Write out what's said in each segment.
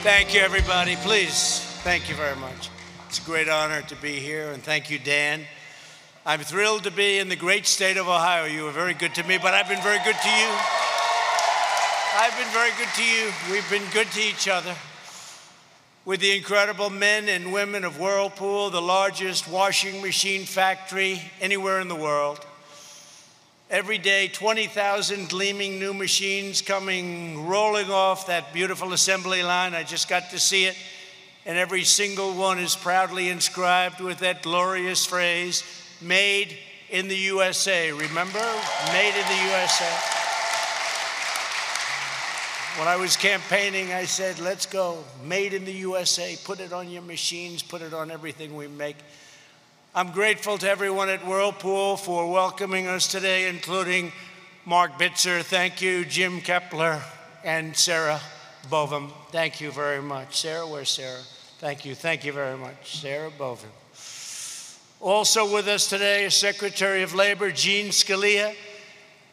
Thank you, everybody. Please, thank you very much. It's a great honor to be here, and thank you, Dan. I'm thrilled to be in the great state of Ohio. You were very good to me, but I've been very good to you. I've been very good to you. We've been good to each other. With the incredible men and women of Whirlpool, the largest washing machine factory anywhere in the world. Every day, 20,000 gleaming new machines coming, rolling off that beautiful assembly line. I just got to see it. And every single one is proudly inscribed with that glorious phrase, made in the USA. Remember? Made in the USA. When I was campaigning, I said, let's go. Made in the USA. Put it on your machines. Put it on everything we make. I'm grateful to everyone at Whirlpool for welcoming us today, including Mark Bitzer. Thank you, Jim Kepler, and Sarah Bovum. Thank you very much. Sarah, where's Sarah? Thank you. Thank you very much, Sarah Bovum. Also with us today is Secretary of Labor, Gene Scalia,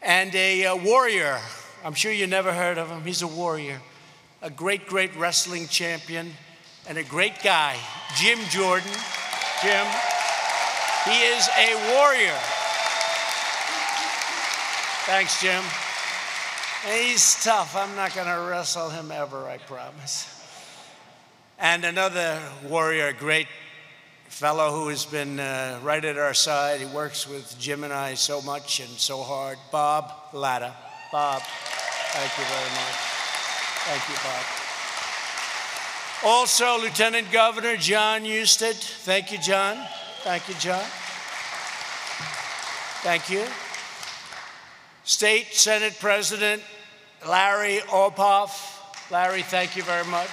and a warrior. I'm sure you never heard of him. He's a warrior, a great, great wrestling champion, and a great guy, Jim Jordan. Jim. He is a warrior. Thanks, Jim. He's tough. I'm not going to wrestle him ever, I promise. And another warrior, a great fellow who has been right at our side. He works with Jim and I so much and so hard, Bob Latta. Bob, thank you very much. Thank you, Bob. Also, Lieutenant Governor John Husted. Thank you, John. Thank you, John. Thank you. State Senate President Larry Orpoff. Larry, thank you very much.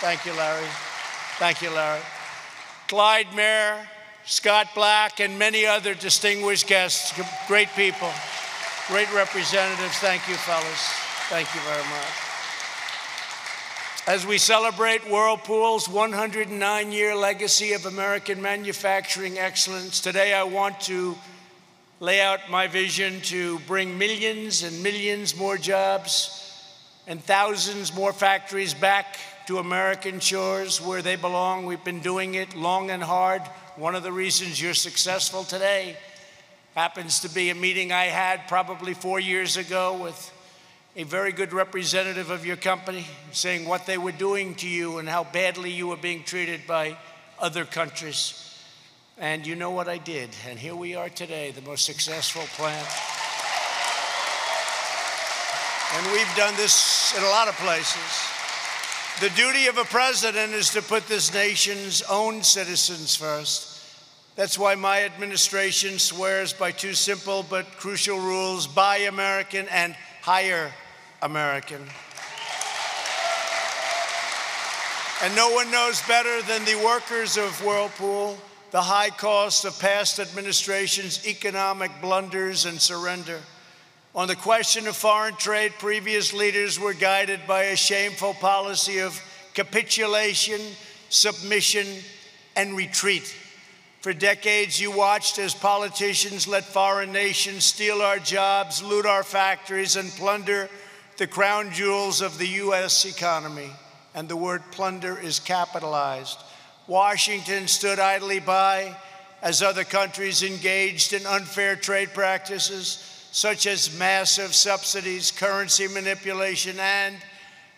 Thank you, Larry. Thank you, Larry. Clyde Mayor, Scott Black, and many other distinguished guests, great people, great representatives. Thank you, fellas. Thank you very much. As we celebrate Whirlpool's 109-year legacy of American manufacturing excellence, today I want to lay out my vision to bring millions and millions more jobs and thousands more factories back to American shores where they belong. We've been doing it long and hard. One of the reasons you're successful today happens to be a meeting I had probably 4 years ago with a very good representative of your company, saying what they were doing to you and how badly you were being treated by other countries. And you know what I did, and here we are today, the most successful plant. And we've done this in a lot of places. The duty of a president is to put this nation's own citizens first. That's why my administration swears by two simple but crucial rules: buy American and hire American. And no one knows better than the workers of Whirlpool the high cost of past administrations' economic blunders and surrender. On the question of foreign trade, previous leaders were guided by a shameful policy of capitulation, submission, and retreat. For decades, you watched as politicians let foreign nations steal our jobs, loot our factories, and plunder the crown jewels of the U.S. economy. And the word plunder is capitalized. Washington stood idly by as other countries engaged in unfair trade practices, such as massive subsidies, currency manipulation, and,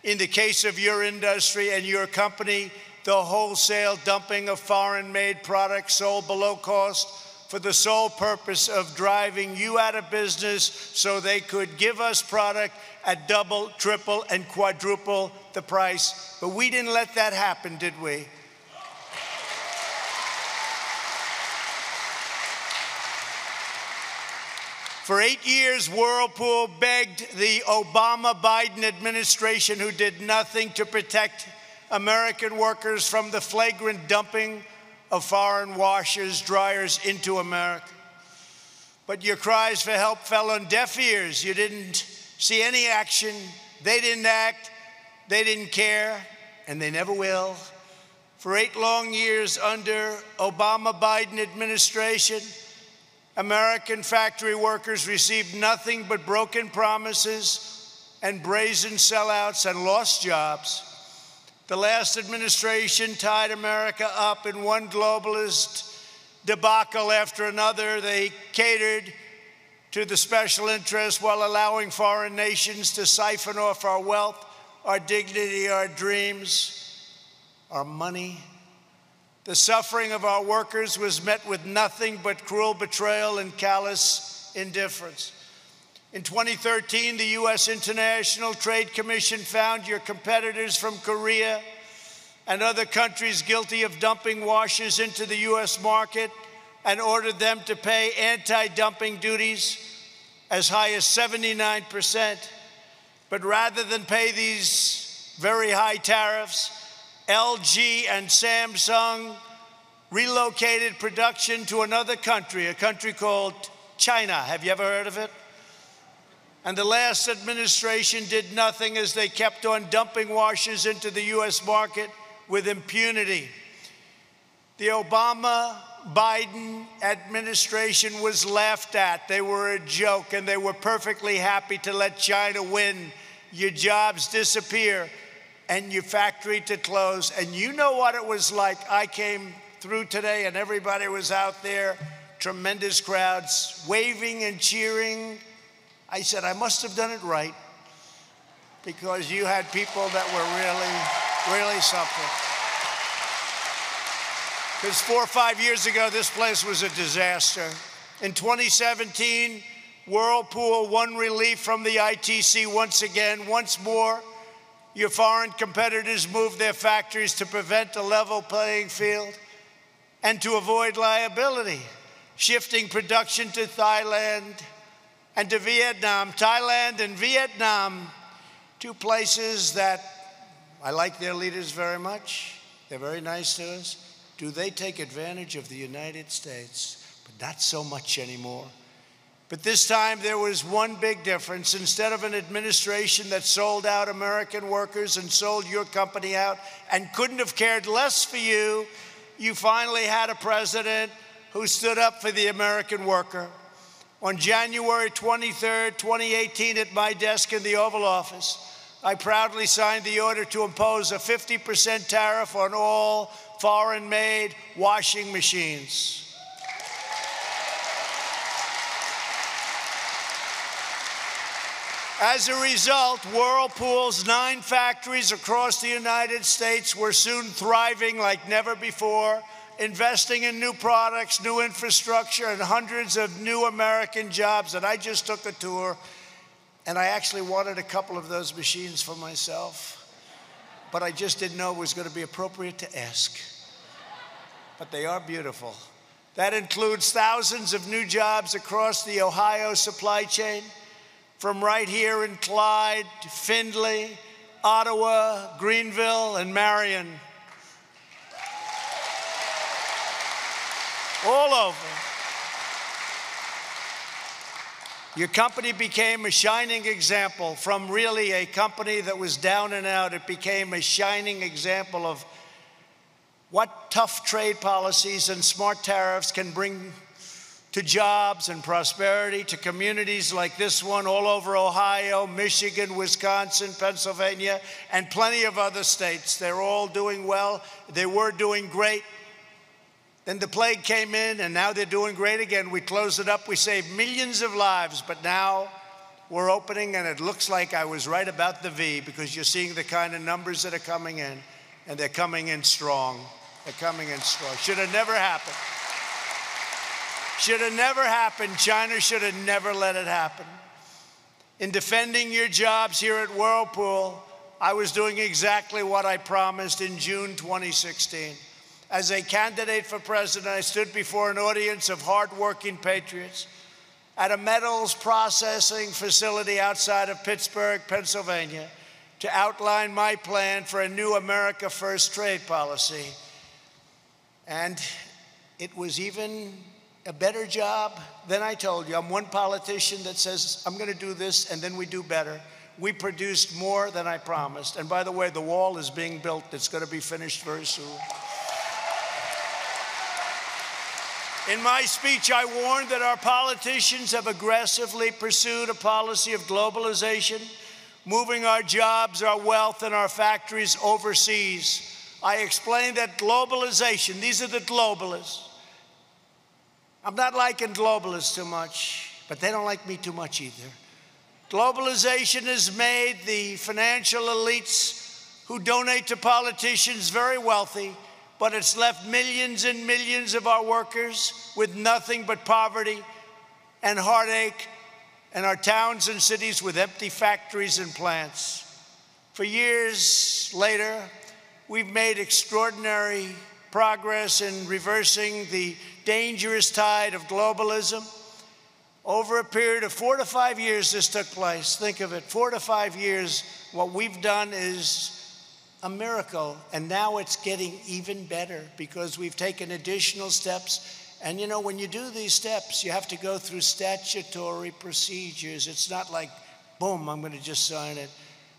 in the case of your industry and your company, the wholesale dumping of foreign-made products sold below cost for the sole purpose of driving you out of business so they could give us product at double, triple, and quadruple the price. But we didn't let that happen, did we? For 8 years, Whirlpool begged the Obama-Biden administration, who did nothing to protect American workers from the flagrant dumping of foreign washers, dryers into America. But your cries for help fell on deaf ears. You didn't see any action. They didn't act. They didn't care, and they never will. For 8 long years under Obama-Biden administration, American factory workers received nothing but broken promises and brazen sellouts and lost jobs. The last administration tied America up in one globalist debacle after another. They catered to the special interests while allowing foreign nations to siphon off our wealth, our dignity, our dreams, our money. The suffering of our workers was met with nothing but cruel betrayal and callous indifference. In 2013, the U.S. International Trade Commission found your competitors from Korea and other countries guilty of dumping washers into the U.S. market and ordered them to pay anti-dumping duties as high as 79%. But rather than pay these very high tariffs, LG and Samsung relocated production to another country, a country called China. Have you ever heard of it? And the last administration did nothing as they kept on dumping washers into the U.S. market with impunity. The Obama-Biden administration was laughed at. They were a joke, and they were perfectly happy to let China win. Your jobs disappear, and your factory to close. And you know what it was like. I came through today, and everybody was out there, tremendous crowds, waving and cheering. I said, I must have done it right, because you had people that were really something. Because 4 or 5 years ago, this place was a disaster. In 2017, Whirlpool won relief from the ITC once again. Once more, your foreign competitors moved their factories to prevent a level playing field and to avoid liability, shifting production to Thailand and to Vietnam. Thailand and Vietnam, two places that I like their leaders very much. They're very nice to us. Do they take advantage of the United States? But not so much anymore. But this time there was one big difference. Instead of an administration that sold out American workers and sold your company out and couldn't have cared less for you, you finally had a president who stood up for the American worker. On January 23rd, 2018, at my desk in the Oval Office, I proudly signed the order to impose a 50% tariff on all foreign-made washing machines. As a result, Whirlpool's 9 factories across the United States were soon thriving like never before, investing in new products, new infrastructure, and hundreds of new American jobs. And I just took a tour, and I actually wanted a couple of those machines for myself, but I just didn't know it was going to be appropriate to ask. But they are beautiful. That includes thousands of new jobs across the Ohio supply chain, from right here in Clyde to Findlay, Ottawa, Greenville, and Marion. All over. Your company became a shining example. From really a company that was down and out, it became a shining example of what tough trade policies and smart tariffs can bring to jobs and prosperity, to communities like this one all over Ohio, Michigan, Wisconsin, Pennsylvania, and plenty of other states. They're all doing well. They were doing great. Then the plague came in, and now they're doing great again. We closed it up. We saved millions of lives, but now we're opening, and it looks like I was right about the V, because you're seeing the kind of numbers that are coming in, and they're coming in strong. They're coming in strong. Should have never happened. Should have never happened. China should have never let it happen. In defending your jobs here at Whirlpool, I was doing exactly what I promised in June 2016. As a candidate for president, I stood before an audience of hardworking patriots at a metals processing facility outside of Pittsburgh, Pennsylvania, to outline my plan for a new America First trade policy. And it was even a better job than I told you. I'm one politician that says, I'm going to do this, and then we do better. We produced more than I promised. And by the way, the wall is being built. It's going to be finished very soon. In my speech, I warned that our politicians have aggressively pursued a policy of globalization moving our jobs, our wealth, and our factories overseas. I explained that globalization, these are the globalists. I'm not liking globalists too much, but they don't like me too much either. Globalization has made the financial elites who donate to politicians very wealthy, but it's left millions and millions of our workers with nothing but poverty and heartache, and our towns and cities with empty factories and plants. For years later, we've made extraordinary progress in reversing the dangerous tide of globalism. Over a period of 4 to 5 years, this took place. Think of it, 4 to 5 years. What we've done is a miracle, and now it's getting even better because we've taken additional steps. And you know, when you do these steps, you have to go through statutory procedures. It's not like, boom, I'm going to just sign it.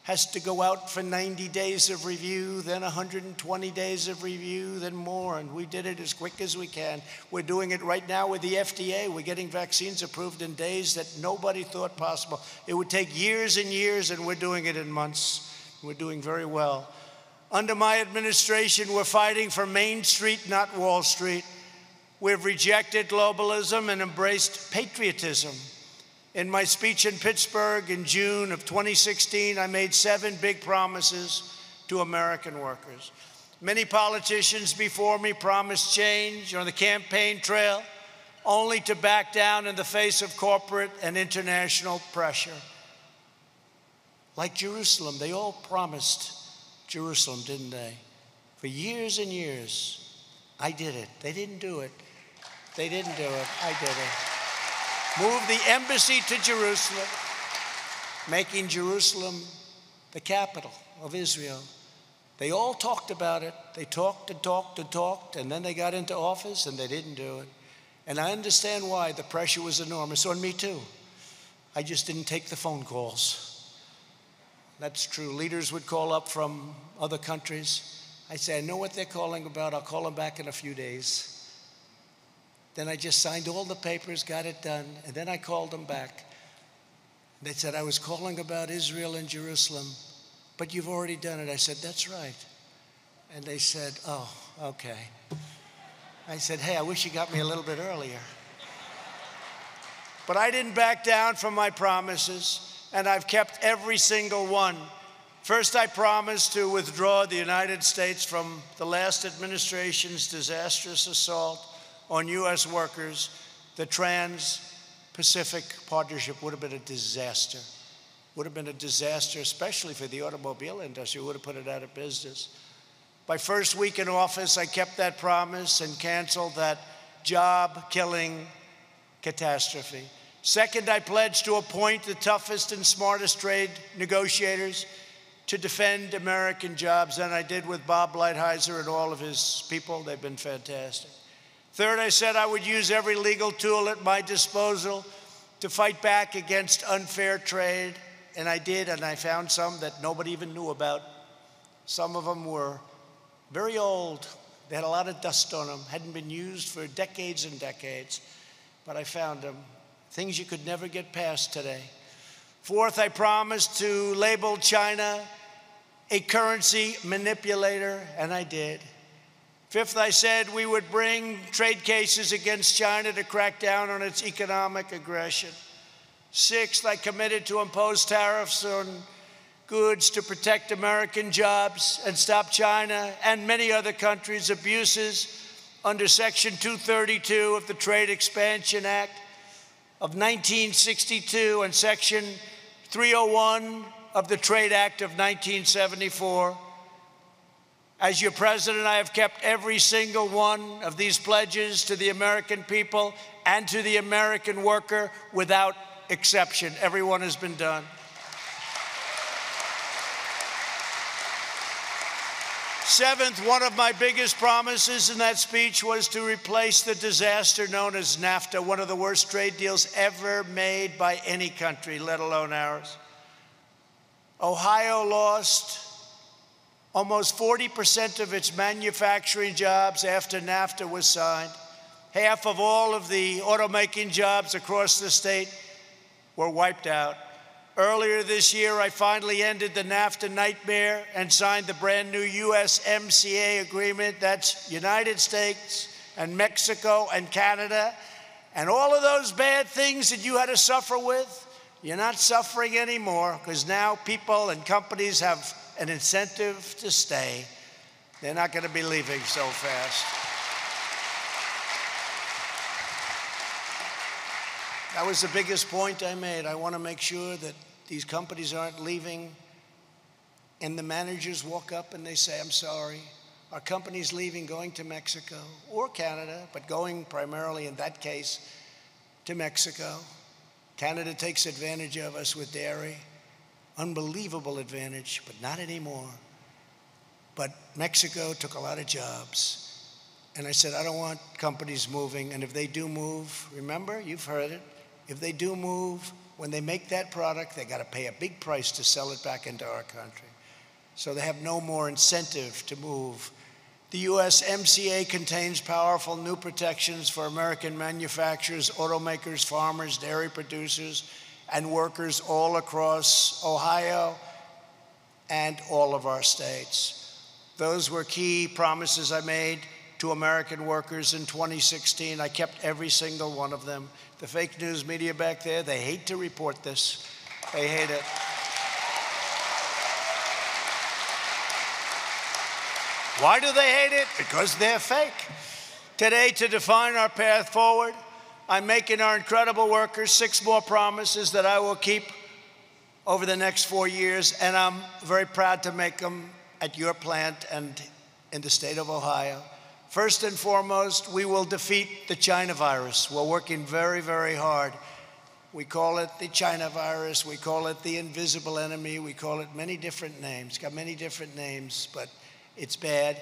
Has to go out for 90 days of review, then 120 days of review, then more, and we did it as quick as we can. We're doing it right now with the FDA. We're getting vaccines approved in days that nobody thought possible. It would take years and years, and we're doing it in months. We're doing very well. Under my administration, we're fighting for Main Street, not Wall Street. We've rejected globalism and embraced patriotism. In my speech in Pittsburgh in June of 2016, I made 7 big promises to American workers. Many politicians before me promised change on the campaign trail, only to back down in the face of corporate and international pressure. Like Jerusalem, they all promised Jerusalem, didn't they? For years and years, I did it. They didn't do it. They didn't do it. I did it. Moved the embassy to Jerusalem, making Jerusalem the capital of Israel. They all talked about it. They talked and talked and talked, and then they got into office and they didn't do it. And I understand why. The pressure was enormous on me too. I just didn't take the phone calls. That's true. Leaders would call up from other countries. I say, I know what they're calling about. I'll call them back in a few days. Then I just signed all the papers, got it done, and then I called them back. They said, I was calling about Israel and Jerusalem, but you've already done it. I said, that's right. And they said, oh, okay. I said, hey, I wish you got me a little bit earlier. But I didn't back down from my promises, and I've kept every single one. First, I promised to withdraw the United States from the last administration's disastrous assault on U.S. workers. The Trans-Pacific Partnership would have been a disaster. Would have been a disaster, especially for the automobile industry. Would have put it out of business. My first week in office, I kept that promise and canceled that job-killing catastrophe. Second, I pledged to appoint the toughest and smartest trade negotiators to defend American jobs, and I did with Bob Lighthizer and all of his people. They've been fantastic. Third, I said I would use every legal tool at my disposal to fight back against unfair trade, and I did, and I found some that nobody even knew about. Some of them were very old. They had a lot of dust on them, hadn't been used for decades and decades, but I found them. Things you could never get past today. Fourth, I promised to label China a currency manipulator, and I did. Fifth, I said we would bring trade cases against China to crack down on its economic aggression. Sixth, I committed to impose tariffs on goods to protect American jobs and stop China and many other countries' abuses under Section 232 of the Trade Expansion Act of 1962 and Section 301 of the Trade Act of 1974. As your president, I have kept every single one of these pledges to the American people and to the American worker without exception. Every one has been done. Seventh, one of my biggest promises in that speech was to replace the disaster known as NAFTA, one of the worst trade deals ever made by any country, let alone ours. Ohio lost almost 40% of its manufacturing jobs after NAFTA was signed. Half of all of the automaking jobs across the state were wiped out. Earlier this year, I finally ended the NAFTA nightmare and signed the brand new USMCA agreement. That's United States and Mexico and Canada. And all of those bad things that you had to suffer with, you're not suffering anymore, because now people and companies have an incentive to stay. They're not going to be leaving so fast. That was the biggest point I made. I want to make sure that these companies aren't leaving and the managers walk up and they say, I'm sorry, our company's leaving, going to Mexico or Canada, but going primarily in that case to Mexico. Canada takes advantage of us with dairy. Unbelievable advantage, but not anymore. But Mexico took a lot of jobs. And I said, I don't want companies moving. And if they do move, remember, you've heard it, if they do move, when they make that product, they got to pay a big price to sell it back into our country. So they have no more incentive to move. The USMCA contains powerful new protections for American manufacturers, automakers, farmers, dairy producers, and workers all across Ohio and all of our states. Those were key promises I made to American workers in 2016. I kept every single one of them. The fake news media back there, they hate to report this. They hate it. Why do they hate it? Because they're fake. Today, to define our path forward, I'm making our incredible workers 6 more promises that I will keep over the next 4 years, and I'm very proud to make them at your plant and in the state of Ohio. First and foremost, we will defeat the China virus. We're working very, very hard. We call it the China virus. We call it the invisible enemy. We call it many different names. It's got many different names, but it's bad,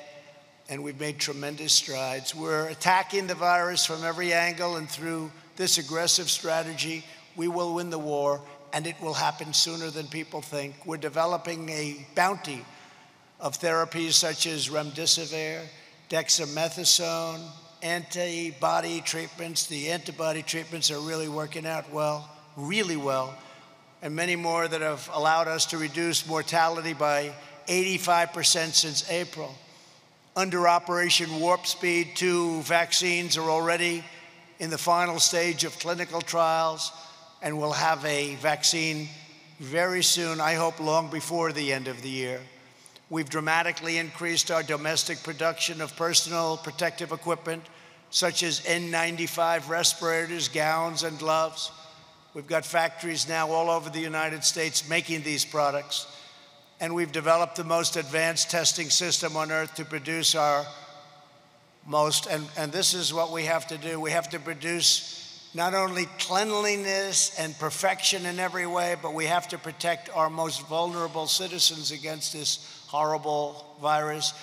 and we've made tremendous strides. We're attacking the virus from every angle, and through this aggressive strategy, we will win the war, and it will happen sooner than people think. We're developing a bounty of therapies such as remdesivir, dexamethasone, antibody treatments. The antibody treatments are really working out well, really well, and many more that have allowed us to reduce mortality by 85% since April. Under Operation Warp Speed, 2 vaccines are already in the final stage of clinical trials, and we'll have a vaccine very soon, I hope long before the end of the year. We've dramatically increased our domestic production of personal protective equipment, such as N95 respirators, gowns, and gloves. We've got factories now all over the United States making these products. And we've developed the most advanced testing system on earth to produce our most, and this is what we have to do. We have to produce not only cleanliness and perfection in every way, but we have to protect our most vulnerable citizens against this horrible virus.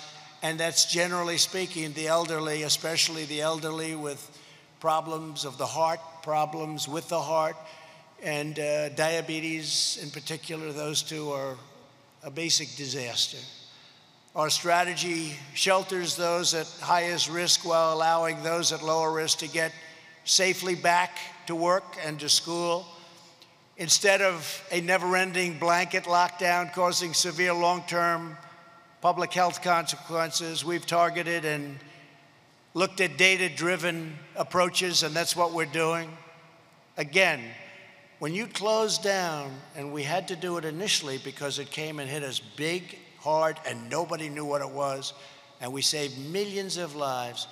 And that's, generally speaking, the elderly, especially the elderly with problems of the heart, problems with the heart, and diabetes in particular. Those 2 are a basic disaster. Our strategy shelters those at highest risk while allowing those at lower risk to get safely back to work and to school. Instead of a never-ending blanket lockdown causing severe long-term public health consequences, we've targeted and looked at data-driven approaches, and that's what we're doing. Again, when you close down, and we had to do it initially because it came and hit us big, hard, and nobody knew what it was, and we saved millions of lives.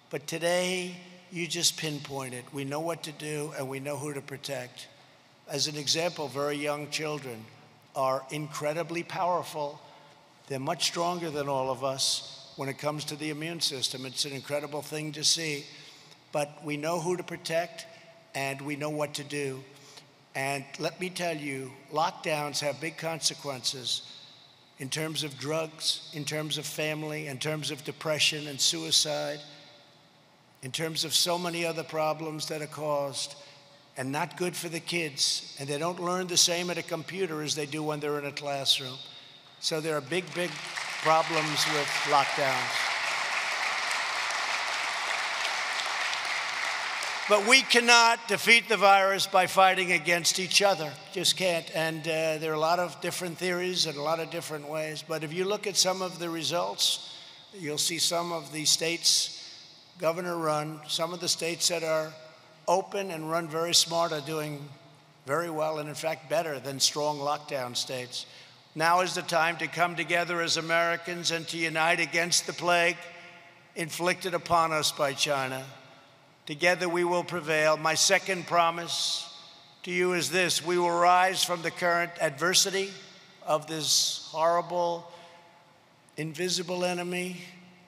But today, you just pinpoint it. We know what to do, and we know who to protect. As an example, very young children are incredibly powerful. They're much stronger than all of us when it comes to the immune system. It's an incredible thing to see. But we know who to protect, and we know what to do. And let me tell you, lockdowns have big consequences in terms of drugs, in terms of family, in terms of depression and suicide, in terms of so many other problems that are caused, and not good for the kids. And they don't learn the same at a computer as they do when they're in a classroom. So there are big, big problems with lockdowns. But we cannot defeat the virus by fighting against each other. Just can't. And there are a lot of different theories and a lot of different ways. But if you look at some of the results, you'll see some of the states, governor-run, some of the states that are open and run very smart are doing very well, and in fact better than strong lockdown states. Now is the time to come together as Americans and to unite against the plague inflicted upon us by China. Together we will prevail. My second promise to you is this: we will rise from the current adversity of this horrible, invisible enemy,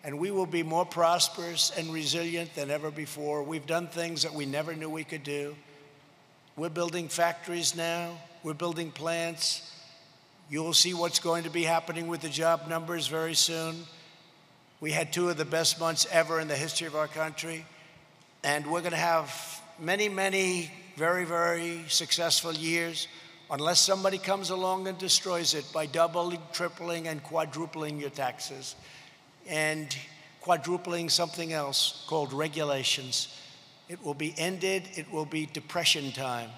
and we will be more prosperous and resilient than ever before. We've done things that we never knew we could do. We're building factories now. We're building plants. You'll see what's going to be happening with the job numbers very soon. We had 2 of the best months ever in the history of our country. And we're going to have many, many very, very successful years unless somebody comes along and destroys it by doubling, tripling, and quadrupling your taxes and quadrupling something else called regulations. It will be ended. It will be depression time.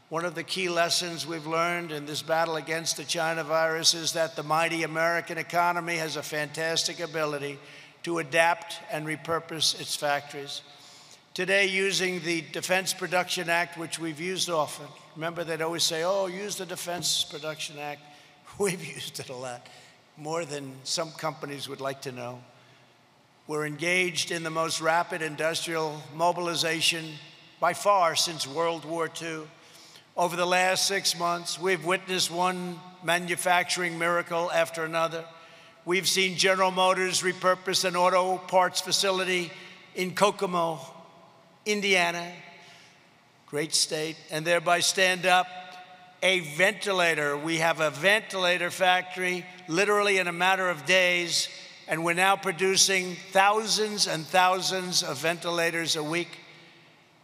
One of the key lessons we've learned in this battle against the China virus is that the mighty American economy has a fantastic ability to adapt and repurpose its factories. Today, using the Defense Production Act, which we've used often. Remember, they'd always say, oh, use the Defense Production Act. We've used it a lot, more than some companies would like to know. We're engaged in the most rapid industrial mobilization by far since World War II. Over the last 6 months, we've witnessed one manufacturing miracle after another. We've seen General Motors repurpose an auto parts facility in Kokomo, Indiana, great state, and thereby stand up a ventilator. We have a ventilator factory literally in a matter of days, and we're now producing thousands and thousands of ventilators a week.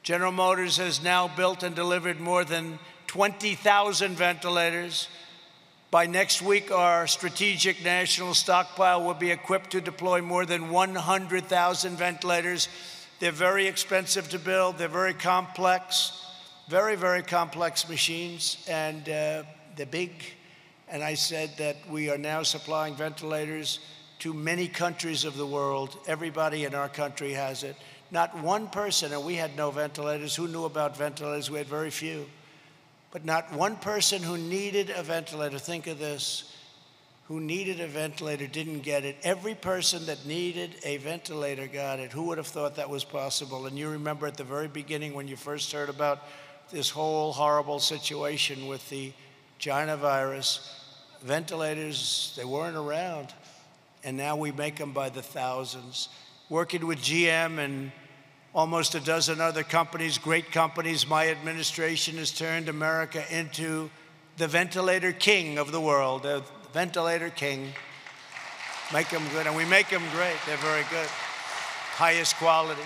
General Motors has now built and delivered more than 20,000 ventilators. By next week, our strategic national stockpile will be equipped to deploy more than 100,000 ventilators. They're very expensive to build. They're very complex, very, very complex machines, and they're big. And I said that we are now supplying ventilators to many countries of the world. Everybody in our country has it. Not one person, and we had no ventilators. Who knew about ventilators? We had very few. But not one person who needed a ventilator, think of this, who needed a ventilator didn't get it. Every person that needed a ventilator got it. Who would have thought that was possible? And you remember at the very beginning when you first heard about this whole horrible situation with the China virus, ventilators, they weren't around. And now we make them by the thousands. Working with GM and almost a dozen other companies, great companies, my administration has turned America into the ventilator king of the world. Ventilator king. Make them good, and we make them great. They're very good. Highest quality.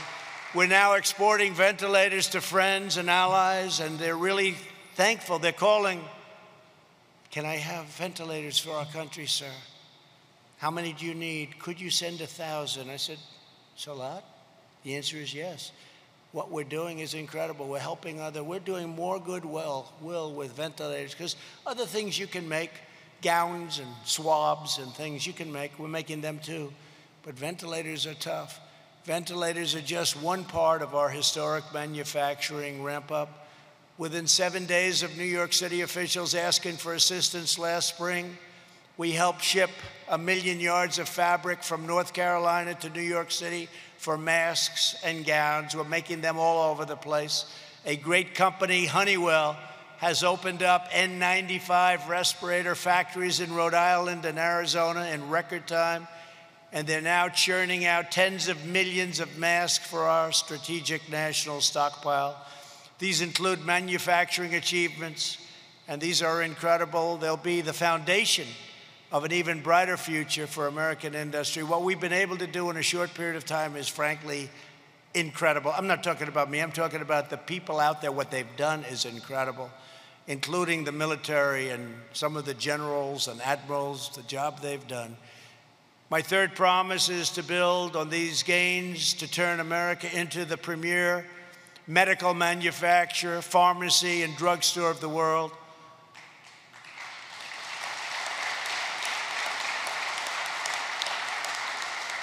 We're now exporting ventilators to friends and allies, and they're really thankful. They're calling, can I have ventilators for our country, sir? How many do you need? Could you send 1,000? I said, it's a lot. The answer is yes. What we're doing is incredible. We're helping we're doing more goodwill with ventilators, because other things you can make, gowns and swabs and things you can make, we're making them too. But ventilators are tough. Ventilators are just one part of our historic manufacturing ramp up. Within 7 days of New York City officials asking for assistance last spring, we helped ship 1 million yards of fabric from North Carolina to New York City for masks and gowns. We're making them all over the place. A great company, Honeywell, has opened up N95 respirator factories in Rhode Island and Arizona in record time, and they're now churning out tens of millions of masks for our strategic national stockpile. These include manufacturing achievements, and these are incredible. They'll be the foundation of an even brighter future for American industry. What we've been able to do in a short period of time is frankly incredible. I'm not talking about me, I'm talking about the people out there. What they've done is incredible, including the military and some of the generals and admirals, the job they've done. My third promise is to build on these gains to turn America into the premier medical manufacturer, pharmacy, and drugstore of the world.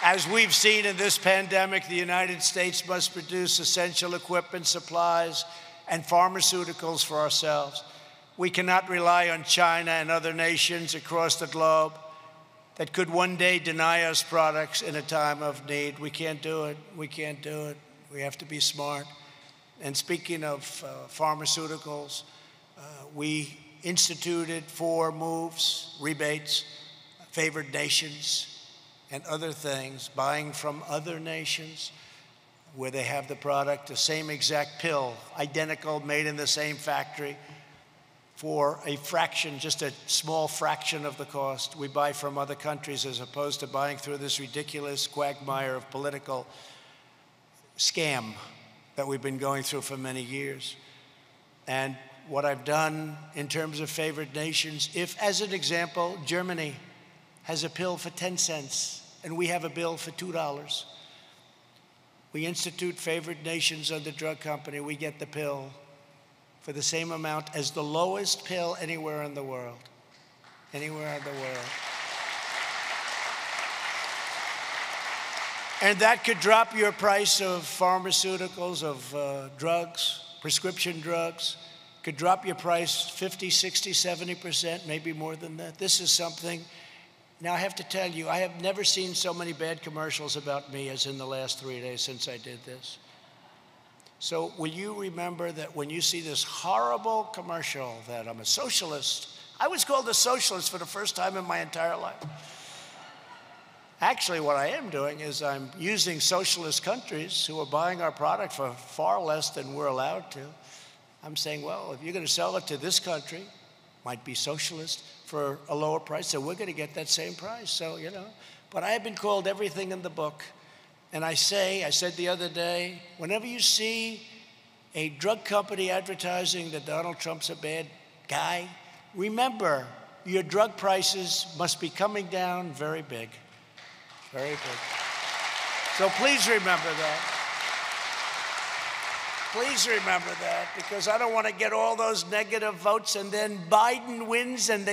As we've seen in this pandemic, the United States must produce essential equipment, supplies, and pharmaceuticals for ourselves. We cannot rely on China and other nations across the globe that could one day deny us products in a time of need. We can't do it. We can't do it. We have to be smart. And speaking of pharmaceuticals, we instituted 4 moves, rebates, favored nations, and other things, buying from other nations where they have the product, the same exact pill, identical, made in the same factory, for a fraction, just a small fraction of the cost. We buy from other countries as opposed to buying through this ridiculous quagmire of political scam that we've been going through for many years. And what I've done in terms of favored nations, if, as an example, Germany has a pill for 10 cents and we have a bill for $2, we institute favored nations under drug company, we get the pill for the same amount as the lowest pill anywhere in the world. Anywhere in the world. And that could drop your price of pharmaceuticals, of drugs, prescription drugs, could drop your price 50, 60, 70%, maybe more than that. This is something, now I have to tell you, I have never seen so many bad commercials about me as in the last 3 days since I did this. So will you remember that when you see this horrible commercial that I'm a socialist? I was called a socialist for the first time in my entire life. Actually, what I am doing is I'm using socialist countries who are buying our product for far less than we're allowed to. I'm saying, well, if you're going to sell it to this country, might be socialist, for a lower price, so we're going to get that same price. So, you know, but I have been called everything in the book. And I said the other day, whenever you see a drug company advertising that Donald Trump's a bad guy, remember your drug prices must be coming down very big. Very big. So please remember that. Please remember that, because I don't want to get all those negative votes and then Biden wins and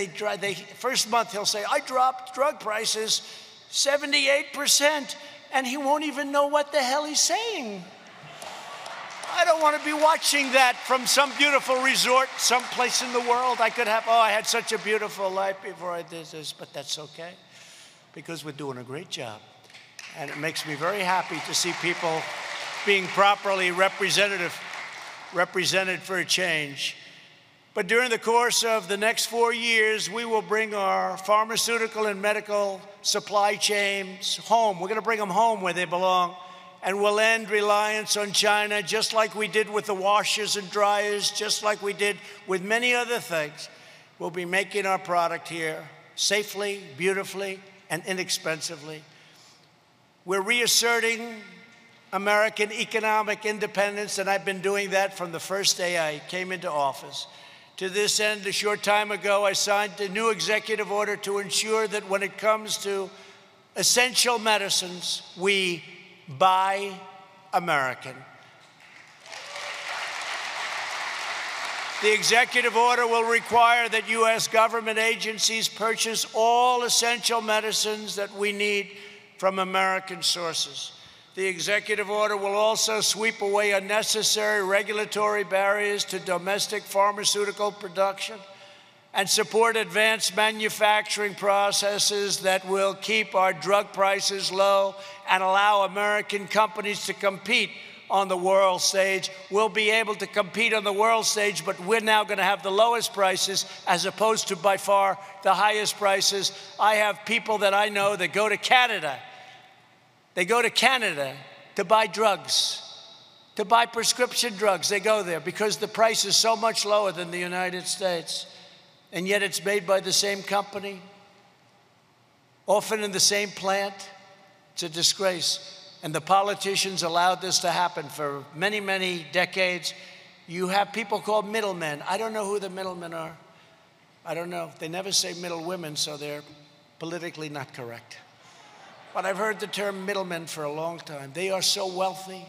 first month he'll say, I dropped drug prices 78%, and he won't even know what the hell he's saying. I don't want to be watching that from some beautiful resort someplace in the world. I could have, I had such a beautiful life before I did this, but that's okay, because we're doing a great job. And it makes me very happy to see people being properly represented for a change. But during the course of the next 4 years, we will bring our pharmaceutical and medical supply chains home. We're going to bring them home where they belong. And we'll end reliance on China, just like we did with the washers and dryers, just like we did with many other things. We'll be making our product here safely, beautifully, and inexpensively. We're reasserting American economic independence, and I've been doing that from the first day I came into office. To this end, a short time ago, I signed a new executive order to ensure that when it comes to essential medicines, we buy American. The executive order will require that U.S. government agencies purchase all essential medicines that we need from American sources. The executive order will also sweep away unnecessary regulatory barriers to domestic pharmaceutical production and support advanced manufacturing processes that will keep our drug prices low and allow American companies to compete on the world stage. We'll be able to compete on the world stage, but we're now going to have the lowest prices as opposed to by far the highest prices. I have people that I know that go to Canada. They go to Canada to buy drugs, to buy prescription drugs. They go there because the price is so much lower than the United States. And yet it's made by the same company, often in the same plant. It's a disgrace. And the politicians allowed this to happen for many, many decades. You have people called middlemen. I don't know who the middlemen are. I don't know. They never say middle women, so they're politically not correct. But I've heard the term middlemen for a long time. They are so wealthy,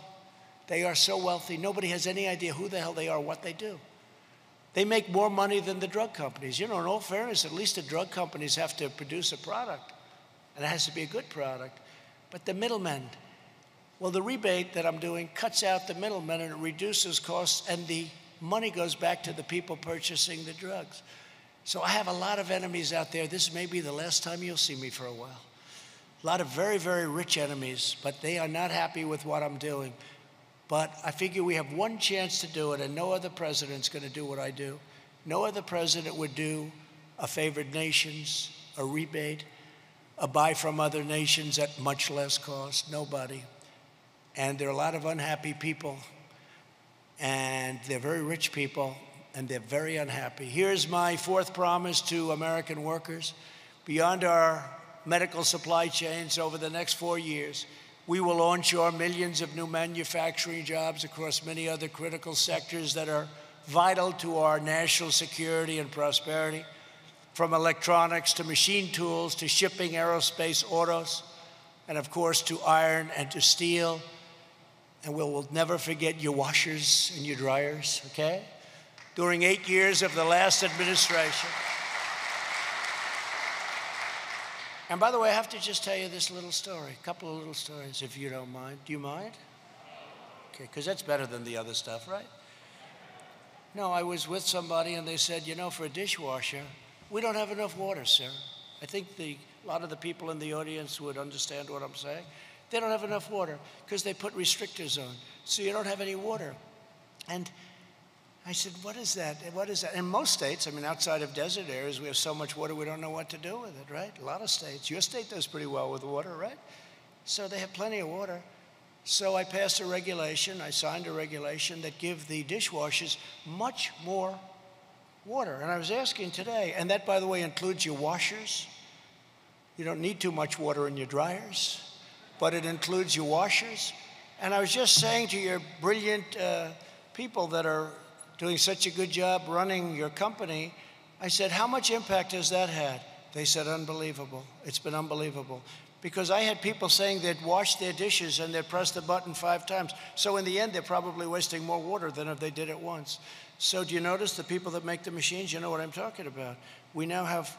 They are so wealthy, nobody has any idea who the hell they are, what they do. They make more money than the drug companies. You know, in all fairness, at least the drug companies have to produce a product, and it has to be a good product. But the middlemen, well, the rebate that I'm doing cuts out the middlemen and it reduces costs, and the money goes back to the people purchasing the drugs. So I have a lot of enemies out there. This may be the last time you'll see me for a while. A lot of very, very rich enemies, but they are not happy with what I'm doing. But I figure we have one chance to do it, and no other president's going to do what I do. No other president would do a favored nations, a rebate, a buy from other nations at much less cost. Nobody. And there are a lot of unhappy people, and they're very rich people, and they're very unhappy. Here's my fourth promise to American workers. Beyond our medical supply chains, over the next 4 years, we will onshore millions of new manufacturing jobs across many other critical sectors that are vital to our national security and prosperity, from electronics to machine tools to shipping, aerospace, autos, and of course to iron and to steel. And we'll never forget your washers and your dryers, okay? During 8 years of the last administration. And by the way, I have to just tell you this little story, a couple of little stories, if you don't mind. Do you mind? Okay, because that's better than the other stuff, right? No, I was with somebody and they said, you know, for a dishwasher, we don't have enough water, sir. I think a lot of the people in the audience would understand what I'm saying. They don't have enough water because they put restrictors on, so you don't have any water. And I said, what is that? What is that? In most states, I mean, outside of desert areas, we have so much water we don't know what to do with it, right? A lot of states. Your state does pretty well with water, right? So they have plenty of water. So I passed a regulation, I signed a regulation that give the dishwashers much more water. And I was asking today, and that, by the way, includes your washers. You don't need too much water in your dryers, but it includes your washers. And I was just saying to your brilliant people that are doing such a good job running your company, I said, how much impact has that had? They said, unbelievable. It's been unbelievable. Because I had people saying they'd wash their dishes and they'd press the button 5 times. So in the end, they're probably wasting more water than if they did it once. So do you notice the people that make the machines? You know what I'm talking about. We now have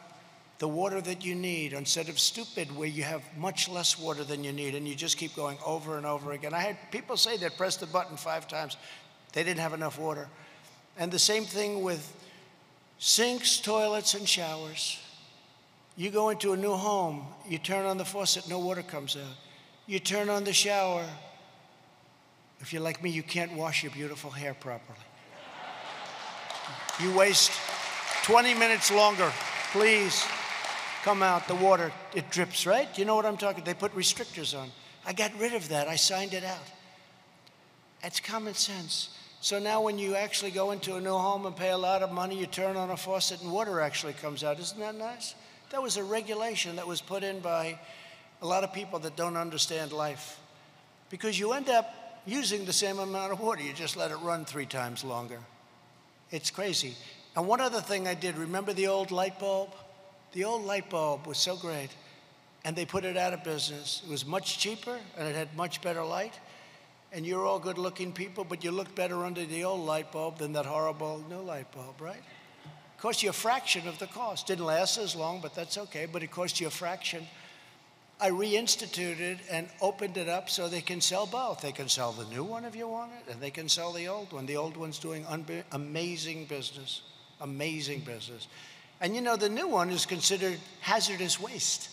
the water that you need instead of stupid, where you have much less water than you need and you just keep going over and over again. I had people say they'd press the button 5 times. They didn't have enough water. And the same thing with sinks, toilets, and showers. You go into a new home, you turn on the faucet, no water comes out. You turn on the shower. If you're like me, you can't wash your beautiful hair properly. You waste 20 minutes longer. Please come out, the water, it drips, right? You know what I'm talking about? They put restrictors on. I got rid of that, I signed it out. It's common sense. So now when you actually go into a new home and pay a lot of money, you turn on a faucet and water actually comes out. Isn't that nice? That was a regulation that was put in by a lot of people that don't understand life. Because you end up using the same amount of water. You just let it run 3 times longer. It's crazy. And one other thing I did, remember the old light bulb? The old light bulb was so great. And they put it out of business. It was much cheaper and it had much better light. And you're all good-looking people, but you look better under the old light bulb than that horrible new light bulb, right? It cost you a fraction of the cost. Didn't last as long, but that's okay, but it cost you a fraction. I reinstituted and opened it up so they can sell both. They can sell the new one if you want it, and they can sell the old one. The old one's doing amazing business, amazing business. And you know, the new one is considered hazardous waste.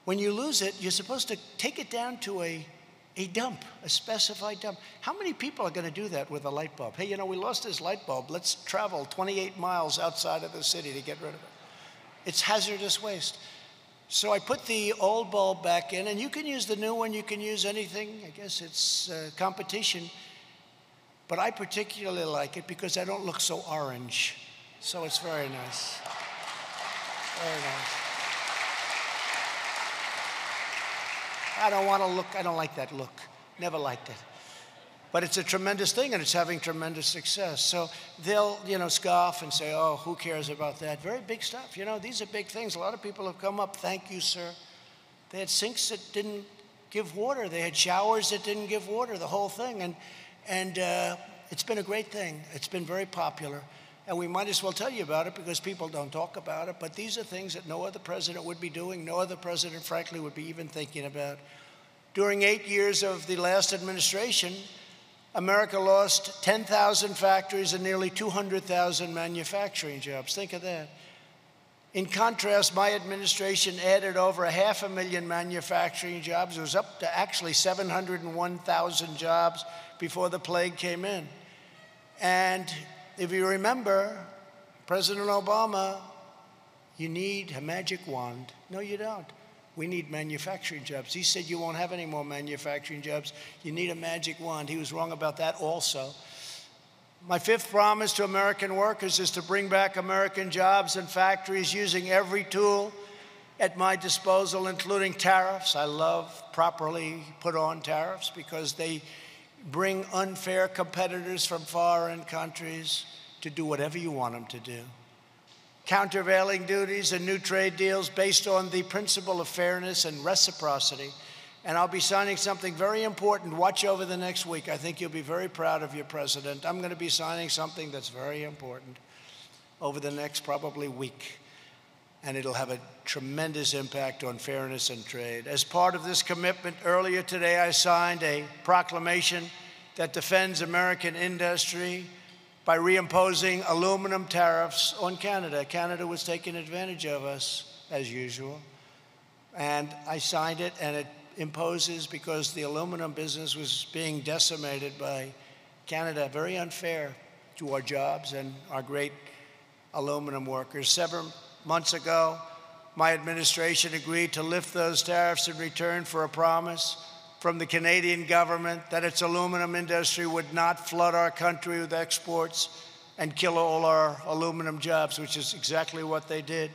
When you lose it, you're supposed to take it down to a dump, a specified dump. How many people are going to do that with a light bulb? Hey, you know, we lost this light bulb. Let's travel 28 miles outside of the city to get rid of it. It's hazardous waste. So I put the old bulb back in, and you can use the new one. You can use anything. I guess it's competition. But I particularly like it because I don't look so orange. So it's very nice. Very nice. I don't want to look, I don't like that look. Never liked it. But it's a tremendous thing, and it's having tremendous success. So they'll, you know, scoff and say, oh, who cares about that? Very big stuff. You know, these are big things. A lot of people have come up, thank you, sir. They had sinks that didn't give water. They had showers that didn't give water, the whole thing. And it's been a great thing. It's been very popular. And we might as well tell you about it because people don't talk about it. But these are things that no other president would be doing. No other president, frankly, would be even thinking about. During 8 years of the last administration, America lost 10,000 factories and nearly 200,000 manufacturing jobs. Think of that. In contrast, my administration added over 500,000 manufacturing jobs. It was up to actually 701,000 jobs before the plague came in. And if you remember, President Obama, you need a magic wand. No, you don't. We need manufacturing jobs. He said you won't have any more manufacturing jobs. You need a magic wand. He was wrong about that also. My fifth promise to American workers is to bring back American jobs and factories using every tool at my disposal, including tariffs. I love properly put on tariffs because they bring unfair competitors from foreign countries to do whatever you want them to do. Countervailing duties and new trade deals based on the principle of fairness and reciprocity. And I'll be signing something very important. Watch over the next week. I think you'll be very proud of your president. I'm going to be signing something that's very important over the next probably week. And it'll have a tremendous impact on fairness and trade. As part of this commitment, earlier today I signed a proclamation that defends American industry by reimposing aluminum tariffs on Canada. Canada was taking advantage of us, as usual. And I signed it, and it imposes, because the aluminum business was being decimated by Canada, very unfair to our jobs and our great aluminum workers. 7 months ago, my administration agreed to lift those tariffs in return for a promise from the Canadian government that its aluminum industry would not flood our country with exports and kill all our aluminum jobs, which is exactly what they did.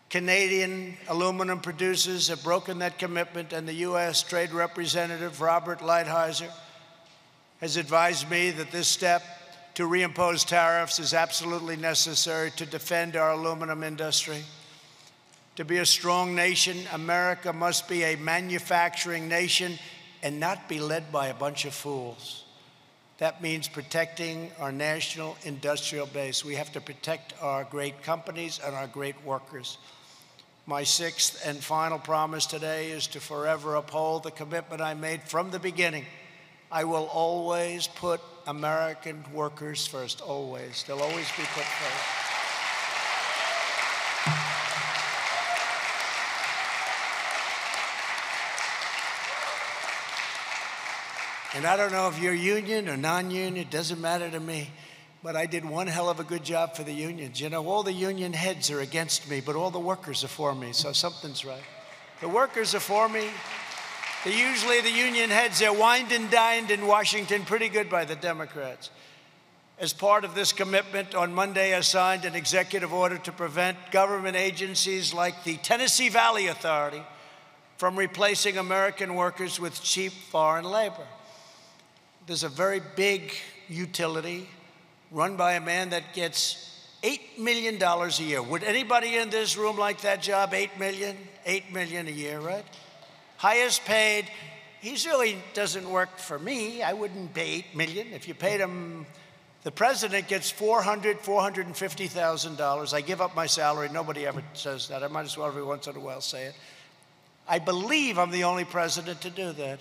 Canadian aluminum producers have broken that commitment, and the U.S. Trade Representative Robert Lighthizer has advised me that this step to reimpose tariffs is absolutely necessary to defend our aluminum industry. To be a strong nation, America must be a manufacturing nation and not be led by a bunch of fools. That means protecting our national industrial base. We have to protect our great companies and our great workers. My sixth and final promise today is to forever uphold the commitment I made from the beginning. I will always put American workers first, always. They'll always be put first. And I don't know if you're union or non-union, it doesn't matter to me. But I did one hell of a good job for the unions. You know, all the union heads are against me, but all the workers are for me, so something's right. The workers are for me. Usually the union heads, they're wined and dined in Washington pretty good by the Democrats. As part of this commitment, on Monday I signed an executive order to prevent government agencies like the Tennessee Valley Authority from replacing American workers with cheap foreign labor. There's a very big utility run by a man that gets $8 million a year. Would anybody in this room like that job? $8 million? $8 million a year, right? Highest paid. He really doesn't work for me. I wouldn't pay $8 million. If you paid him, the president gets $450,000. I give up my salary. Nobody ever says that. I might as well every once in a while say it. I believe I'm the only president to do that.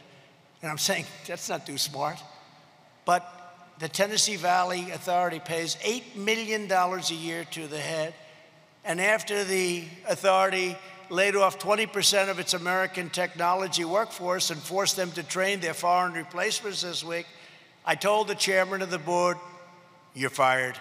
And I'm saying, that's not too smart. But the Tennessee Valley Authority pays $8 million a year to the head. And after the authority laid off 20% of its American technology workforce and forced them to train their foreign replacements this week, I told the chairman of the board, "You're fired."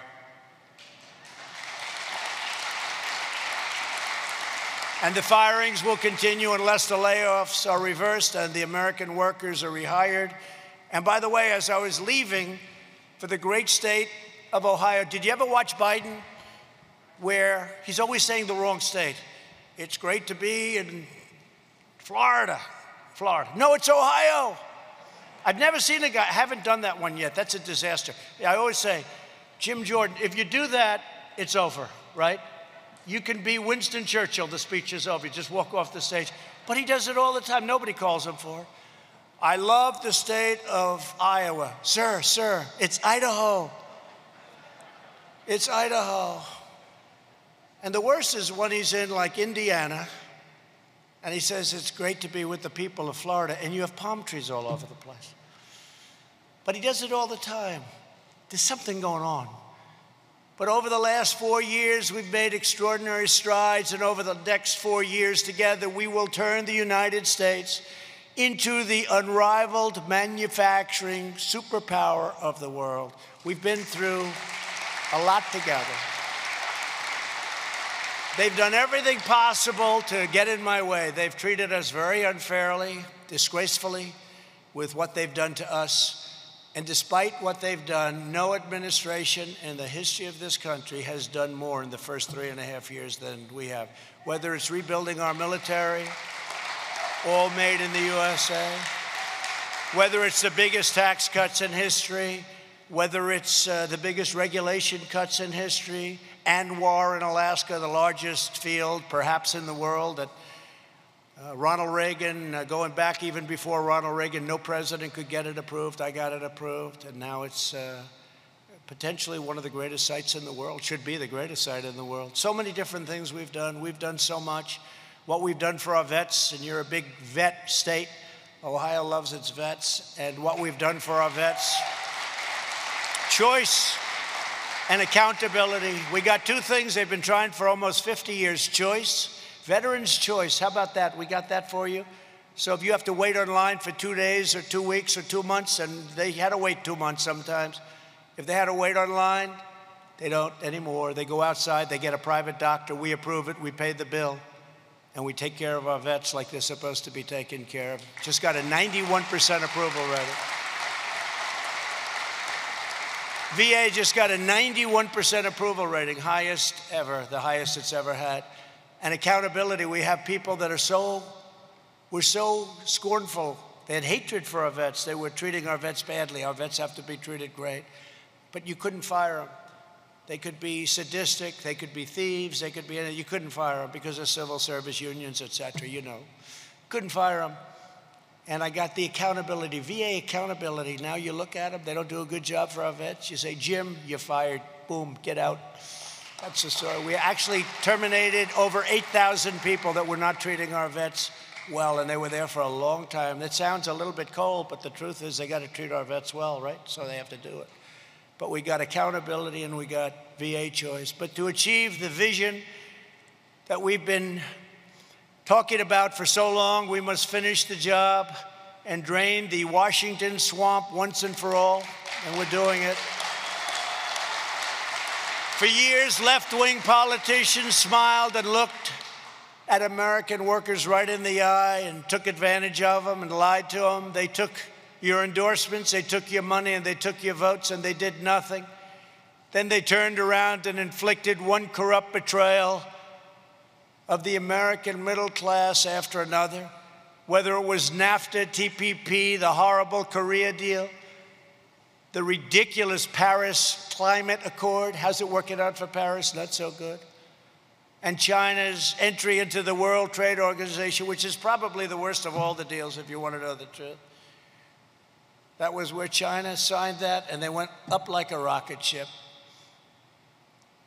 And the firings will continue unless the layoffs are reversed and the American workers are rehired. And by the way, as I was leaving for the great state of Ohio, did you ever watch Biden? Where he's always saying the wrong state. It's great to be in Florida. No, it's Ohio. I've never seen a guy, I haven't done that one yet. That's a disaster. I always say, Jim Jordan, if you do that, it's over, right? You can be Winston Churchill, the speech is over. You just walk off the stage. But he does it all the time. Nobody calls him for it. I love the state of Iowa. Sir, it's Idaho. It's Idaho. And the worst is when he's in like Indiana, and he says it's great to be with the people of Florida, and you have palm trees all over the place. But he does it all the time. There's something going on. But over the last 4 years, we've made extraordinary strides, and over the next 4 years together, we will turn the United States into the unrivaled manufacturing superpower of the world. We've been through a lot together. They've done everything possible to get in my way. They've treated us very unfairly, disgracefully, with what they've done to us. And despite what they've done, no administration in the history of this country has done more in the first 3.5 years than we have. Whether it's rebuilding our military, all made in the USA, whether it's the biggest tax cuts in history, whether it's the biggest regulation cuts in history, ANWR in Alaska, the largest field perhaps in the world, that Ronald Reagan, going back even before Ronald Reagan, no president could get it approved. I got it approved, and now it's potentially one of the greatest sites in the world, should be the greatest site in the world. So many different things we've done. We've done so much. What we've done for our vets, and you're a big vet state. Ohio loves its vets, and what we've done for our vets. Choice and accountability. We got two things they've been trying for almost 50 years. Choice, veterans' choice. How about that? We got that for you. So if you have to wait online for 2 days or 2 weeks or 2 months, and they had to wait 2 months sometimes. If they had to wait online, they don't anymore. They go outside, they get a private doctor, we approve it, we pay the bill, and we take care of our vets like they're supposed to be taken care of. Just got a 91% approval rating. VA just got a 91% approval rating, highest ever, the highest it's ever had. And accountability, we have people that we're so scornful. They had hatred for our vets. They were treating our vets badly. Our vets have to be treated great. But you couldn't fire them. They could be sadistic, they could be thieves, they could be anything. You couldn't fire them because of civil service unions, et cetera, you know. Couldn't fire them. And I got the accountability, VA accountability. Now you look at them, they don't do a good job for our vets. You say, Jim, you're fired. Boom, get out. That's the story. We actually terminated over 8,000 people that were not treating our vets well, and they were there for a long time. That sounds a little bit cold, but the truth is they got to treat our vets well, right? So they have to do it. But we got accountability and we got VA choice. But to achieve the vision that we've been talking about for so long, we must finish the job and drain the Washington swamp once and for all, and we're doing it. For years, left-wing politicians smiled and looked at American workers right in the eye and took advantage of them and lied to them. They took your endorsements, they took your money, and they took your votes, and they did nothing. Then they turned around and inflicted one corrupt betrayal of the American middle class after another, whether it was NAFTA, TPP, the horrible Korea deal, the ridiculous Paris Climate Accord. How's it working out for Paris? Not so good. And China's entry into the World Trade Organization, which is probably the worst of all the deals, if you want to know the truth. That was where China signed that, and they went up like a rocket ship.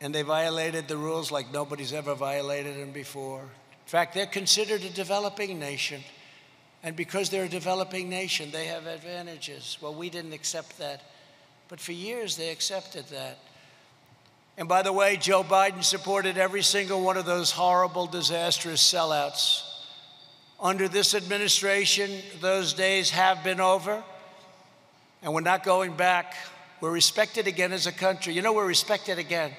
And they violated the rules like nobody's ever violated them before. In fact, they're considered a developing nation. And because they're a developing nation, they have advantages. Well, we didn't accept that. But for years, they accepted that. And by the way, Joe Biden supported every single one of those horrible, disastrous sellouts. Under this administration, those days have been over. And we're not going back. We're respected again as a country. You know, we're respected again.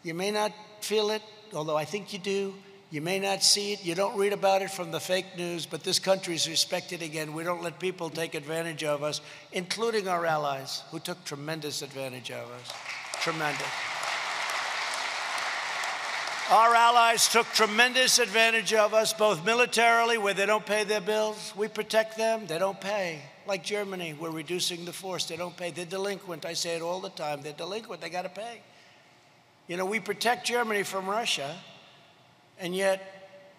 You may not feel it, although I think you do. You may not see it. You don't read about it from the fake news, but this country is respected again. We don't let people take advantage of us, including our allies, who took tremendous advantage of us. Tremendous. Our allies took tremendous advantage of us, both militarily, where they don't pay their bills. We protect them. They don't pay. Like Germany, we're reducing the force. They don't pay. They're delinquent. I say it all the time. They're delinquent. They got to pay. You know, we protect Germany from Russia, and yet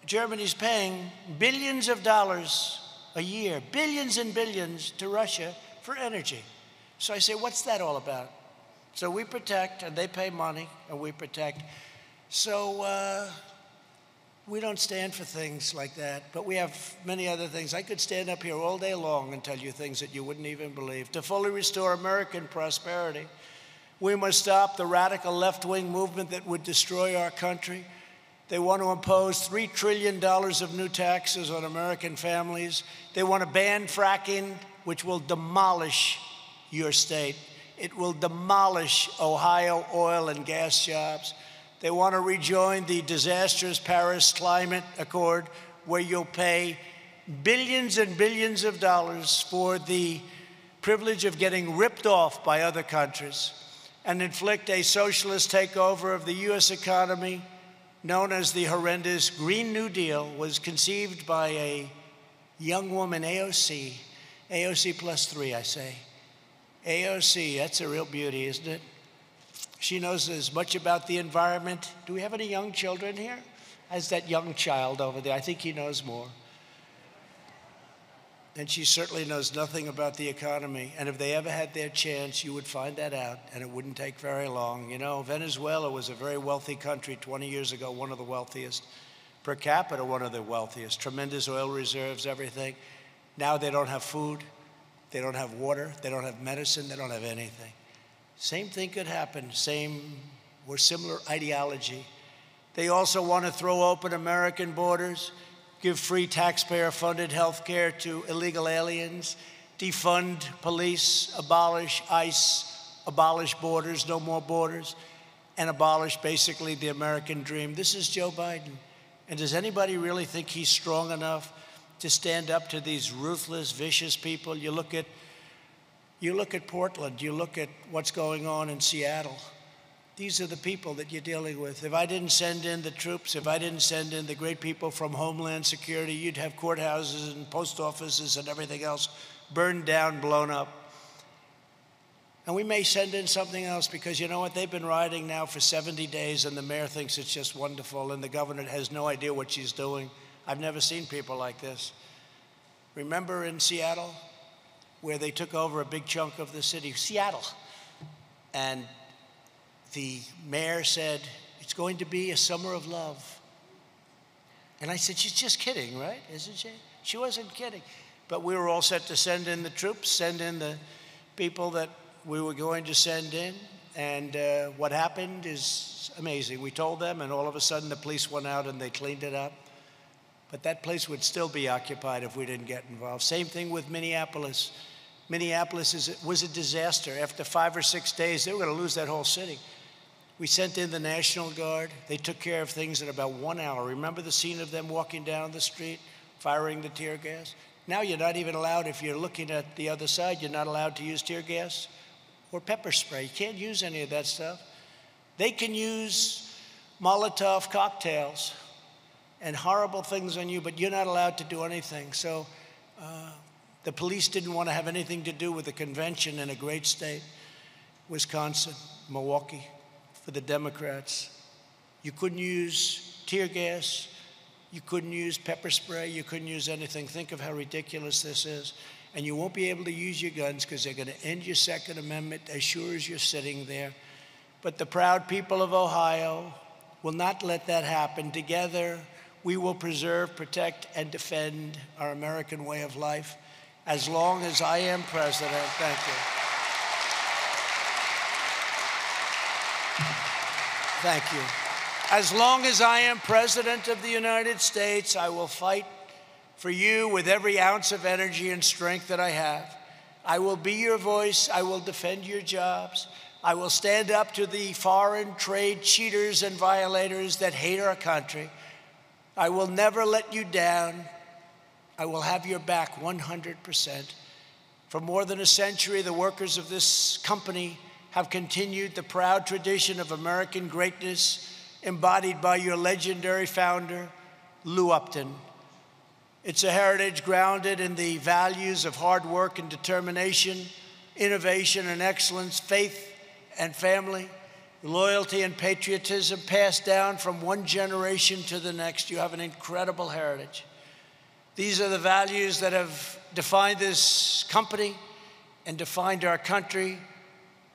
Germany's paying billions of dollars a year, billions and billions to Russia for energy. So I say, what's that all about? So we protect, and they pay money, and we protect. So we don't stand for things like that, but we have many other things. I could stand up here all day long and tell you things that you wouldn't even believe. To fully restore American prosperity, we must stop the radical left-wing movement that would destroy our country. They want to impose $3 trillion of new taxes on American families. They want to ban fracking, which will demolish your state. It will demolish Ohio oil and gas jobs. They want to rejoin the disastrous Paris Climate Accord, where you'll pay billions and billions of dollars for the privilege of getting ripped off by other countries and inflict a socialist takeover of the U.S. economy known as the horrendous Green New Deal. Was conceived by a young woman, AOC +3, I say. AOC, that's a real beauty, isn't it? She knows as much about the environment. Do we have any young children here? As that young child over there, I think he knows more. And she certainly knows nothing about the economy. And if they ever had their chance, you would find that out, and it wouldn't take very long. You know, Venezuela was a very wealthy country 20 years ago, one of the wealthiest. Per capita, one of the wealthiest. Tremendous oil reserves, everything. Now they don't have food, they don't have water, they don't have medicine, they don't have anything. Same thing could happen, same or similar ideology. They also want to throw open American borders, give free taxpayer-funded health care to illegal aliens, defund police, abolish ICE, abolish borders, no more borders, and abolish basically the American dream. This is Joe Biden. And does anybody really think he's strong enough to stand up to these ruthless, vicious people? You look at Portland, you look at what's going on in Seattle. These are the people that you're dealing with. If I didn't send in the troops, if I didn't send in the great people from Homeland Security, you'd have courthouses and post offices and everything else burned down, blown up. And we may send in something else because, you know what, they've been rioting now for 70 days and the mayor thinks it's just wonderful and the governor has no idea what she's doing. I've never seen people like this. Remember in Seattle, where they took over a big chunk of the city, Seattle, and the mayor said, it's going to be a summer of love. And I said, she's just kidding, right? Isn't she? She wasn't kidding. But we were all set to send in the troops, send in the people that we were going to send in. And what happened is amazing. We told them, and all of a sudden the police went out and they cleaned it up. But that place would still be occupied if we didn't get involved. Same thing with Minneapolis. Minneapolis was a disaster. After 5 or 6 days, they were going to lose that whole city. We sent in the National Guard. They took care of things in about 1 hour. Remember the scene of them walking down the street, firing the tear gas? Now you're not even allowed, if you're looking at the other side, you're not allowed to use tear gas or pepper spray. You can't use any of that stuff. They can use Molotov cocktails and horrible things on you, but you're not allowed to do anything. So the police didn't want to have anything to do with the convention in a great state, Wisconsin, Milwaukee, for the Democrats. You couldn't use tear gas, you couldn't use pepper spray, you couldn't use anything. Think of how ridiculous this is. And you won't be able to use your guns because they're going to end your Second Amendment as sure as you're sitting there. But the proud people of Ohio will not let that happen. Together, we will preserve, protect, and defend our American way of life as long as I am president. Thank you. Thank you. As long as I am president of the United States, I will fight for you with every ounce of energy and strength that I have. I will be your voice. I will defend your jobs. I will stand up to the foreign trade cheaters and violators that hate our country. I will never let you down. I will have your back 100%. For more than a century, the workers of this company have continued the proud tradition of American greatness embodied by your legendary founder, Lou Upton. It's a heritage grounded in the values of hard work and determination, innovation and excellence, faith and family. loyalty and patriotism passed down from one generation to the next. You have an incredible heritage. These are the values that have defined this company and defined our country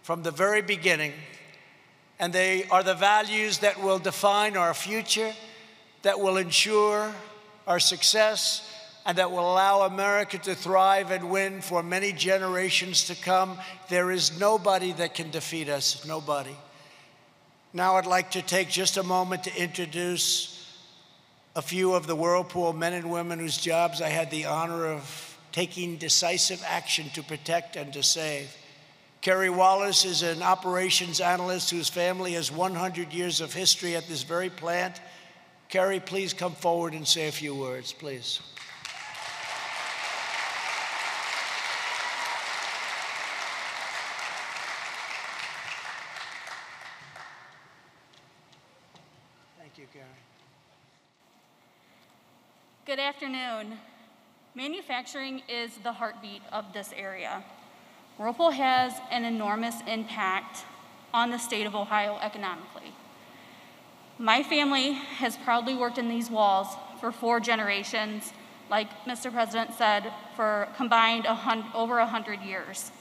from the very beginning. And they are the values that will define our future, that will ensure our success, and that will allow America to thrive and win for many generations to come. There is nobody that can defeat us, nobody. Now I'd like to take just a moment to introduce a few of the Whirlpool men and women whose jobs I had the honor of taking decisive action to protect and to save. Kerry Wallace is an operations analyst whose family has 100 years of history at this very plant. Kerry, please come forward and say a few words, please. Thank you, Kerry. Good afternoon. Manufacturing is the heartbeat of this area. Whirlpool has an enormous impact on the state of Ohio economically. My family has proudly worked in these walls for 4 generations, like Mr. President said, for combined over 100 years.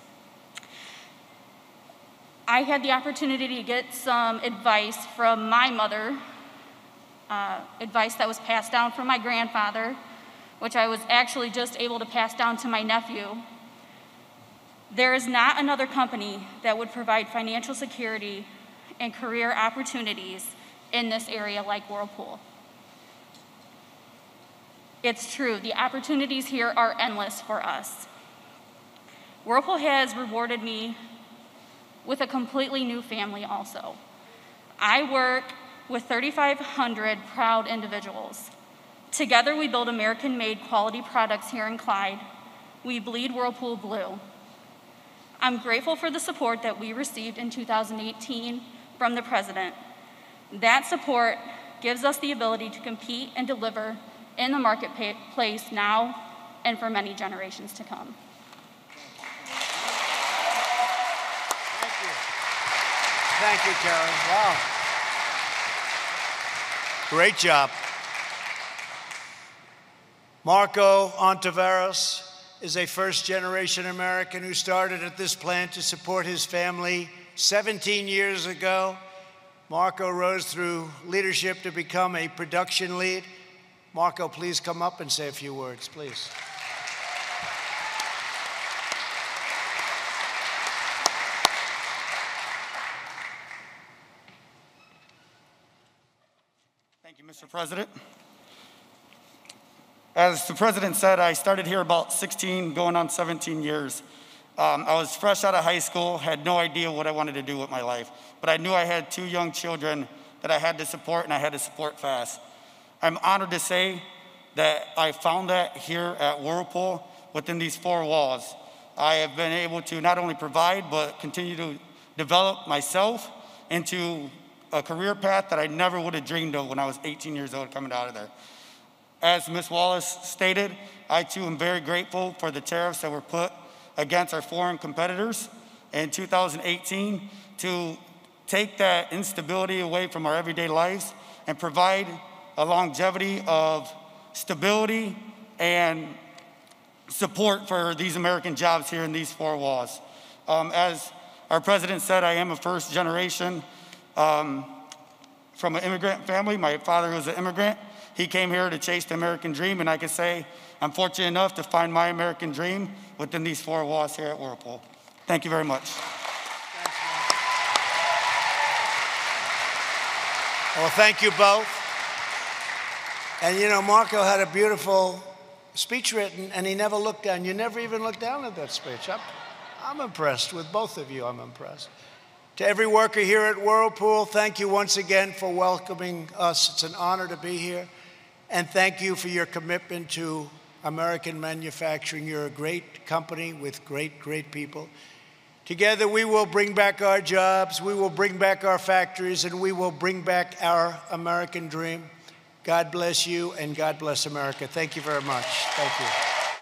I had the opportunity to get some advice from my mother, advice that was passed down from my grandfather, which I was actually just able to pass down to my nephew. There is not another company that would provide financial security and career opportunities in this area like Whirlpool. It's true, the opportunities here are endless for us. Whirlpool has rewarded me with a completely new family also. I work with 3,500 proud individuals. Together we build American-made quality products here in Clyde. We bleed Whirlpool blue. I'm grateful for the support that we received in 2018 from the President. That support gives us the ability to compete and deliver in the marketplace now and for many generations to come. Thank you. Thank you, Karen. Wow. Great job. Marco Ontiveros is a first-generation American who started at this plant to support his family 17 years ago. Marco rose through leadership to become a production lead. Marco, please come up and say a few words, please. Thank you, Mr. President. As the President said, I started here about 16, going on 17 years. I was fresh out of high school, had no idea what I wanted to do with my life, but I knew I had 2 young children that I had to support, and I had to support fast. I'm honored to say that I found that here at Whirlpool within these 4 walls. I have been able to not only provide, but continue to develop myself into a career path that I never would have dreamed of when I was 18 years old coming out of there. As Ms. Wallace stated, I too am very grateful for the tariffs that were put against our foreign competitors in 2018 to take that instability away from our everyday lives and provide a longevity of stability and support for these American jobs here in these 4 walls. As our president said, I am a first generation from an immigrant family. My father was an immigrant. He came here to chase the American dream, and I can say I'm fortunate enough to find my American dream within these 4 walls here at Whirlpool. Thank you very much. Thanks, well, thank you both. And you know, Marco had a beautiful speech written, and he never looked down. You never even looked down at that speech. I'm impressed with both of you. I'm impressed. To every worker here at Whirlpool, thank you once again for welcoming us. It's an honor to be here. And thank you for your commitment to American manufacturing. You're a great company with great, great people. Together, we will bring back our jobs, we will bring back our factories, and we will bring back our American dream. God bless you, and God bless America. Thank you very much. Thank you.